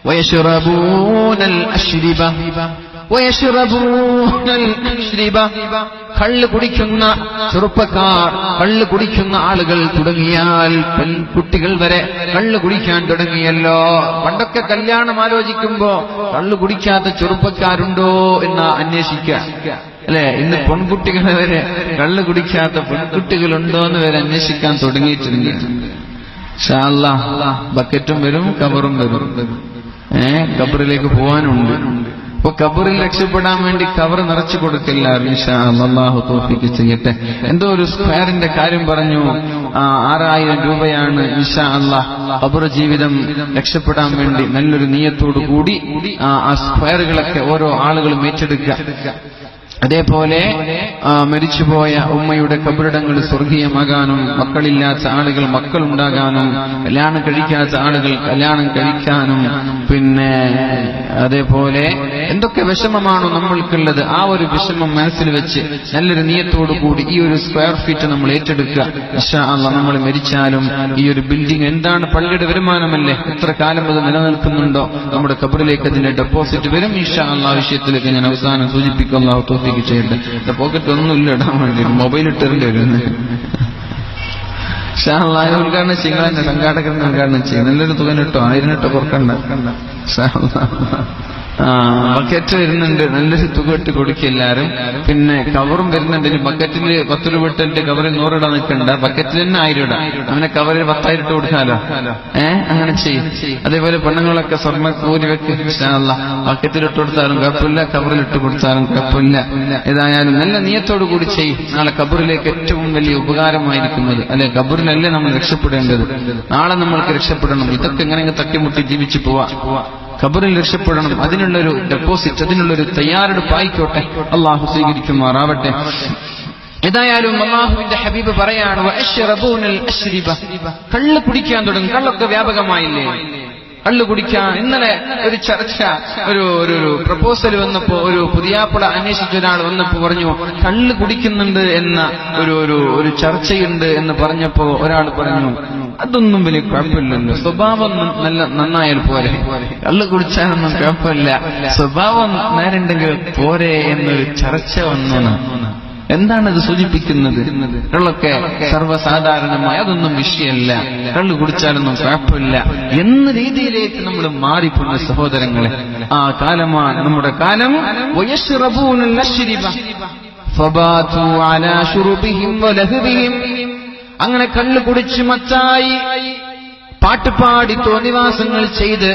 വയശ്റബൂനൽ അശ്രിബ കള്ള് കുടിക്കുന്ന ചെറുപ്പക്കാർ, കള്ള് കുടിക്കുന്ന ആളുകൾ തുടങ്ങിയാൽ പെൺകുട്ടികൾ വരെ കള്ള് കുടിക്കാൻ തുടങ്ങിയല്ലോ. പണ്ടൊക്കെ കല്യാണം ആലോചിക്കുമ്പോ കള്ള് കുടിക്കാത്ത ചെറുപ്പക്കാരുണ്ടോ എന്ന് അന്വേഷിക്കുക അല്ലെ? ഇന്ന് പെൺകുട്ടികളെ വരെ കള്ള് കുടിക്കാത്ത പെൺകുട്ടികളുണ്ടോ എന്ന് വരെ അന്വേഷിക്കാൻ തുടങ്ങിയിട്ടുണ്ട്. ഇൻഷാ അല്ലാഹ് ബക്കറ്റും വരും, കബറും വരും. കബറിലേക്ക് പോവാനുണ്ട്. അപ്പൊ കബറിൽ രക്ഷപ്പെടാൻ വേണ്ടി കബർ നിറച്ചു കൊടുക്കില്ല. ഇൻഷാ അല്ലാഹ് തൗഫീഖ് ചെയ്യട്ടെ. എന്തോ ഒരു സ്ക്വയറിന്റെ കാര്യം പറഞ്ഞു, 6000 രൂപയാണ് ഇൻഷാ അല്ലാഹ് കബർ ജീവിതം രക്ഷപ്പെടാൻ വേണ്ടി നല്ലൊരു നിയത്തോടു കൂടി ആ സ്ക്വയറുകളൊക്കെ ഓരോ ആളുകളും ഏറ്റെടുക്കുക. അതേപോലെ മരിച്ചുപോയ ഉമ്മയുടെ കബറിടങ്ങൾ സ്വർഗീയമാകാനും, മക്കളില്ലാത്ത ആളുകൾ മക്കളുണ്ടാകാനും, കല്യാണം കഴിക്കാത്ത ആളുകൾ കല്യാണം കഴിക്കാനും, പിന്നെ അതേപോലെ എന്തൊക്കെ വിഷമമാണോ നമ്മൾക്കുള്ളത് ആ ഒരു വിഷമം മനസ്സിൽ വെച്ച് നല്ലൊരു നിയത്തോടു കൂടി ഈ ഒരു സ്ക്വയർ ഫീറ്റ് നമ്മൾ ഏറ്റെടുക്കുക. ഇൻഷാ അല്ലാഹ് നമ്മൾ മരിച്ചാലും ഈ ഒരു ബിൽഡിംഗ് എന്താണ്, പള്ളിയുടെ വരുമാനമല്ലേ, എത്ര കാലം അത് നിലനിൽക്കുന്നുണ്ടോ നമ്മുടെ കബറിലേക്ക് അതിന്റെ ഡെപ്പോസിറ്റ് വരും. ഇൻഷാ അല്ലാഹ് വിഷയത്തിലേക്ക് ഞാൻ അവസാനം സൂചിപ്പിക്കും. അല്ലാഹു തൗഫീഖ് ചെയ്യട്ടെ. പോക്കറ്റ് ഒന്നുമില്ല ഇടാൻ വേണ്ടി, മൊബൈൽ ഇട്ടിട്ടുണ്ട് വരുന്നത്. ഇൻഷാ അല്ലാഹ് ഉദ്ഘാടനം ചെയ്യുക, എന്റെ സംഘാടകരുടെ ഉദ്ഘാടനം ചെയ്യും. നല്ലൊരു തുക ഇട്ടോ, 1000 ഇട്ടോ കുറക്കണ്ട. ഇൻഷാ അല്ലാഹ് ബക്കറ്റ് വരുന്നുണ്ട്, നല്ലൊരു തുക ഇട്ട് കൊടുക്കുക എല്ലാരും. പിന്നെ കവറും വരുന്നുണ്ട്. ഇനി ബക്കറ്റിൽ 10 രൂപ ഇട്ടിട്ട് കവറിൽ 100 ഇടാൻ നിൽക്കണ്ട, ബക്കറ്റിൽ തന്നെ 1000 ഇടാം. അങ്ങനെ കവറിൽ 10,000 ഇട്ട് കൊടുക്കാലോ. അങ്ങനെ ചെയ്യും. അതേപോലെ പെണ്ണുങ്ങളൊക്കെ സ്വർണ്ണ കൂലി വെക്ക്. ഇൻഷാ അല്ലാഹ് ബക്കറ്റിൽ ഇട്ട് കൊടുത്താലും കുഴപ്പമില്ല, കവറിൽ ഇട്ട് കൊടുത്താലും കുഴപ്പമില്ല. ഏതായാലും നല്ല നിയത്തോടു കൂടി ചെയ്യും. നാളെ കബറിലേക്ക് ഏറ്റവും വലിയ ഉപകാരമായിരിക്കുന്നത് അല്ലെ, കബറിലല്ലേ നമ്മൾ രക്ഷപ്പെടേണ്ടത്. നാളെ നമ്മൾക്ക് രക്ഷപ്പെടണം. ഇതൊക്കെ എങ്ങനെ തട്ടിമുട്ടി ജീവിച്ചു പോവാ, ഖബറിൽ രക്ഷപ്പെടണം. അതിനുള്ളൊരു ഡെപ്പോസിറ്റ്, അതിനുള്ളൊരു തയ്യാറെടുപ്പായിക്കോട്ടെ. അള്ളാഹു സ്വീകരിക്കുമാറാവട്ടെ. ഏതായാലും അല്ലാഹുവിന്റെ ഹബീബ് പറയാണ്, വഅശ്റബൂനൽ അശ്രിബ, കള്ള് കുടിക്കാൻ തുടങ്ങും. കള്ളൊക്കെ വ്യാപകമായില്ലേ, കള്ളു കുടിക്കാൻ. ഇന്നലെ ഒരു ചർച്ച, ഒരു പ്രപ്പോസൽ വന്നപ്പോ, ഒരു പുതിയാപ്പള അന്വേഷിച്ച ഒരാൾ വന്നപ്പോ പറഞ്ഞു കള്ളു കുടിക്കുന്നുണ്ട് എന്ന ഒരു ചർച്ചയുണ്ട് എന്ന് പറഞ്ഞപ്പോ ഒരാൾ പറഞ്ഞു, അതൊന്നും വലിയ കുഴപ്പമില്ലല്ലോ, സ്വഭാവം നന്നായാൽ പോരെ, കള്ളു കുടിച്ചാലൊന്നും കുഴപ്പമില്ല, സ്വഭാവം നേരുണ്ടെങ്കിൽ പോരെ എന്നൊരു ചർച്ച വന്നു. എന്താണിത് സൂചിപ്പിക്കുന്നത്? കള്ളൊക്കെ സർവ്വസാധാരണമായ അതൊന്നും വിഷയമല്ല, കള്ളു കുടിച്ചാലൊന്നും കുഴപ്പമില്ല എന്ന രീതിയിലേക്ക് നമ്മൾ മാറിപ്പോകുന്ന സഹോദരങ്ങളെ. ആ കാലമാണ് നമ്മുടെ കാലം. വയശ്റബൂനൽ അശ്രിബ ഫബാതു അലാ ശുർബിഹിം വലഹബിഹിം, അങ്ങനെ കള്ളു കുടിച്ച് മത്തായി പാട്ടുപാടി തോന്നിവാസങ്ങൾ ചെയ്ത്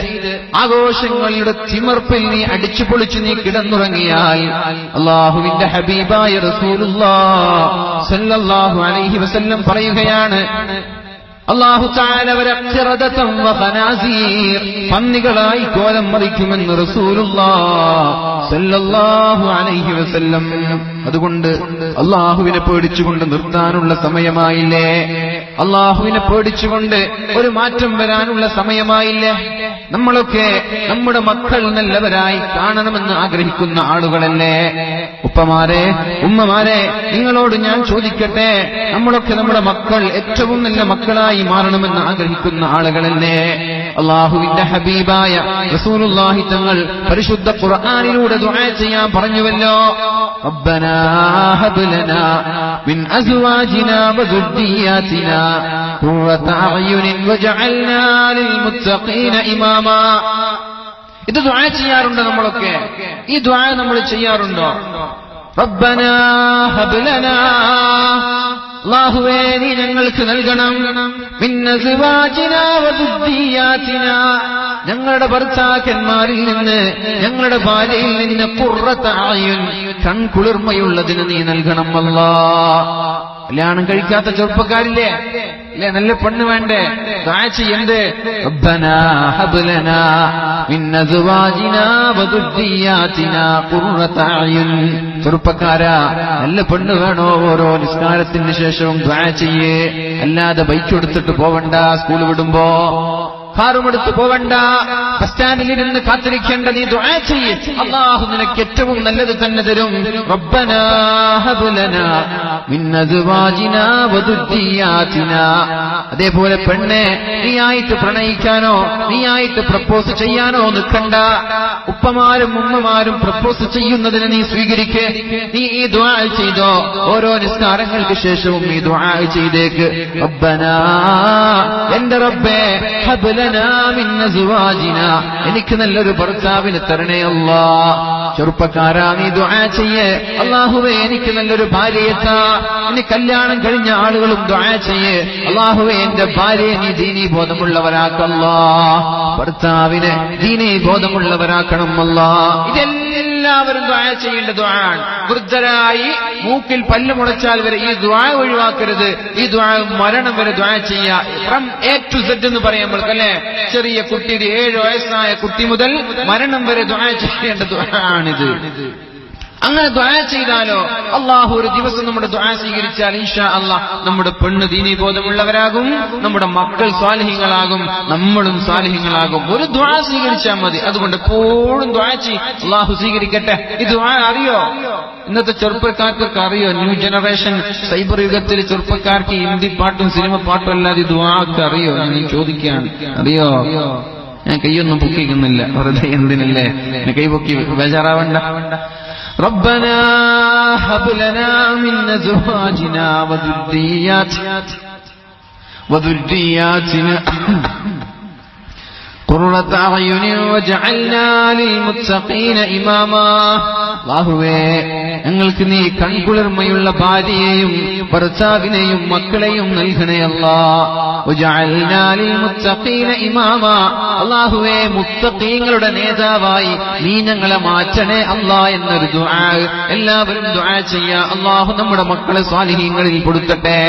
ആഘോഷങ്ങളുടെ തിമിർപ്പിൽ നീ അടിച്ചു പൊളിച്ചു നീ കിടന്നുറങ്ങിയാൽ അല്ലാഹുവിന്റെ ഹബീബായ റസൂലുള്ളാഹി സ്വല്ലല്ലാഹു അലൈഹി വസല്ലം പറയുകയാണ്, അല്ലാഹു തആല വറഖറദതൻ വഖനാസീർ, പന്നികളായി കോലം മറിക്കുമെന്ന് റസൂലുള്ളാഹി സ്വല്ലല്ലാഹു അലൈഹി വസല്ലം. അതുകൊണ്ട് അല്ലാഹുവിനെ പേടിച്ചുകൊണ്ട് നിർത്താനുള്ള സമയമായില്ലേ, അല്ലാഹുവിനെ പേടിച്ചുകൊണ്ട് ഒരു മാറ്റം വരാനുള്ള സമയമായില്ലേ. നമ്മളൊക്കെ നമ്മുടെ മക്കൾ നല്ലവരായി കാണണമെന്ന് ആഗ്രഹിക്കുന്ന ആളുകളല്ലേ. ഉപ്പമാരെ, ഉമ്മമാരെ, നിങ്ങളോട് ഞാൻ ചോദിക്കട്ടെ, നമ്മളൊക്കെ നമ്മുടെ മക്കൾ ഏറ്റവും നല്ല മക്കളായി മാറണമെന്ന് ആഗ്രഹിക്കുന്ന ആളുകളല്ലേ. അല്ലാഹുവിന്റെ ഹബീബായ റസൂലുള്ളാഹി തങ്ങൾ പരിശുദ്ധ ഖുർആനിലൂടെ ദുആ ചെയ്യാൻ പറഞ്ഞുവല്ലോ, റബ്ബനാ ഹബ് ലനാ മിൻ അസ്വാജിനാ വദുർരിയ്യാതിനാ ഖുർറത അഅ്യുനിൻ വജഅൽനാ ലിൽ മുത്തഖീന ഇമാമാ. ഇത് ദുആ ചെയ്യാറുണ്ടോ നമ്മളൊക്കെ? ഈ ദുആ നമ്മൾ ചെയ്യാറുണ്ടോ? റബ്ബനാ ഹബ് ലനാ, അല്ലാഹുവേ നീ ഞങ്ങൾക്ക് നൽകണം, മിൻ അസ്വാജിനാ വദുർരിയ്യാതിനാ, ഞങ്ങളുടെ ഭർത്താക്കന്മാരിൽ നിന്ന്, ഞങ്ങളുടെ ഭാര്യയിൽ നിന്ന് ഖുർറത അഅ്യുൻ, കൺകുളിർമയുള്ളതിന് നീ നൽകണം അല്ലാഹ്. കല്യാണം കഴിക്കാത്ത ചെറുപ്പക്കാരില്ലേ, അല്ലേ, നല്ല പെണ്ണ് വേണ്ടേ, ദുആ ചെയ്യണ്ടേ? റബ്ബനാ ഹബ് ലനാ മിൻ അസ്വാജിനാ വദുർരിയ്യാതിനാ ഖുർറത അഅ്യുൻ. ചെറുപ്പക്കാരാ, നല്ല പെണ്ണ് വേണോ? ഓരോ നിസ്കാരത്തിന് ശേഷവും ദുആ ചെയ്യേ, അല്ലാതെ ബൈക്ക് എടുത്തിട്ട് പോവണ്ട സ്കൂൾ വിടുമ്പോ. കാറുമെടുത്ത് പോവണ്ട, ബസ് സ്റ്റാൻഡിലിരുന്ന് കാത്തിരിക്കേണ്ട, നീ ദുആ ചെയ്യ്, അല്ലാഹു നിനക്ക് ഏറ്റവും നല്ലത് തന്നെ തരും. റബ്ബനാ ഹബ് ലനാ മിൻ അസ്വാജിനാ വദുരിയാതിനാ. അതേപോലെ പെണ്ണെ, നീയായിട്ട് പ്രണയിക്കാനോ നീയായിട്ട് പ്രപ്പോസ് ചെയ്യാനോ നിൽക്കണ്ട. ഉപ്പമാരും ഉമ്മമാരും പ്രപ്പോസ് ചെയ്യുന്നതിന് നീ സ്വീകരിക്ക്. നീ ഈ ദുആ ചെയ്തോ. ഓരോ നിസ്കാരങ്ങൾക്ക് ശേഷവും ഈ ദുആ ചെയ്തേക്ക്. റബ്ബനാ, എന്റെ റബ്ബേ, ഹബ് ലനാ മിൻ അസ്വാജിനാ, എനിക്ക് നല്ലൊരു ഭർത്താവിനെ തരണേ അല്ലാ. ചെറുപ്പക്കാരാ, നീ ദുആ ചെയ്യേ, അല്ലാഹുവേ എനിക്ക് നല്ലൊരു ഭാര്യയെ താ. ഇനി കല്യാണം കഴിഞ്ഞ ആളുകളും ദുആ ചെയ്യേ, അല്ലാഹുവേ എന്റെ ഭാര്യയെ നീ ദീനീ ബോധമുള്ളവരാക്കല്ലാ, ഭർത്താവിനെ ദീനീ ബോധമുള്ളവരാക്കണം അല്ലാ. ഇതെല്ലാവരും ദുആ ചെയ്യേണ്ട ദുആണ്. വൃദ്ധരായി മൂക്കിൽ പല്ല് മുളച്ചാൽ വരെ ഈ ദുആ ഒഴിവാക്കരുത്. ഈ ദുആ മരണം വരെ ദുആ ചെയ്യുക. ഫ്രം എ ടു സെഡ് എന്ന് പറയാൻ നമ്മൾക്ക്, അല്ലെ? ചെറിയ കുട്ടി, 7 വയസ്സായ കുട്ടി മുതൽ മരണം വരെ ദുആ ചെയ്യേണ്ട ദുആണിത്. അങ്ങനെ ദുആ ചെയ്താലോ അല്ലാഹു ഒരു ദിവസം നമ്മുടെ ദുആ സ്വീകരിച്ചാൽ ഇൻഷാ അല്ലാഹ് നമ്മുടെ പെണ്ണ് ദീനീ ബോധമുള്ളവരാകും, നമ്മുടെ മക്കൾ സ്വാലിഹീങ്ങളാകും, നമ്മളും സ്വാലിഹീങ്ങളാകും. ഒരു ദുആ സ്വീകരിച്ചാൽ മതി. അതുകൊണ്ട് എപ്പോഴും ദുആ ചെയ്യ്, അല്ലാഹു സ്വീകരിക്കട്ടെ. ഈ ദുആ അറിയോ? ഇന്നത്തെ ചെറുപ്പക്കാർക്കൊക്കെ അറിയോ? ന്യൂ ജനറേഷൻ സൈബർ യുഗത്തിൽ ചെറുപ്പക്കാർക്ക് ഹിന്ദി പാട്ടും സിനിമ പാട്ടും അല്ലാതെ ഈ ദുആ ഒക്കെ അറിയോ? ഞാൻ ചോദിക്കുകയാണ്, അറിയോ? ഞാൻ കൈയൊന്നും പൊക്കിക്കുന്നില്ല, വെറുതെ എന്തിനല്ലേ കൈ പൊക്കി ബേജാറാവണ്ട. ربنا هب لنا من أزواجنا وذرياتنا قرة أعين واجعلنا للمتقين إماما. അല്ലാഹുവേ, ഞങ്ങൾക്ക് നീ കൺകുളിർമയുള്ള ഭാര്യയെയും ഭർത്താവിനെയും മക്കളെയും നൽകണേ അല്ലാ. വജഅൽനാ ലിൽമുത്തഖീന ഇമാമാ. അല്ലാഹുവേ, മുത്തഖീങ്ങളുടെ നേതാവായി നീ ഞങ്ങളെ മാറ്റണേ അല്ലാ എന്നൊരു ദുആ എല്ലാവരും ദുആ ചെയ്യാ. അല്ലാഹു നമ്മുടെ മക്കളെ സ്വാലിഹീങ്ങളിൽ പെടുത്തട്ടെ.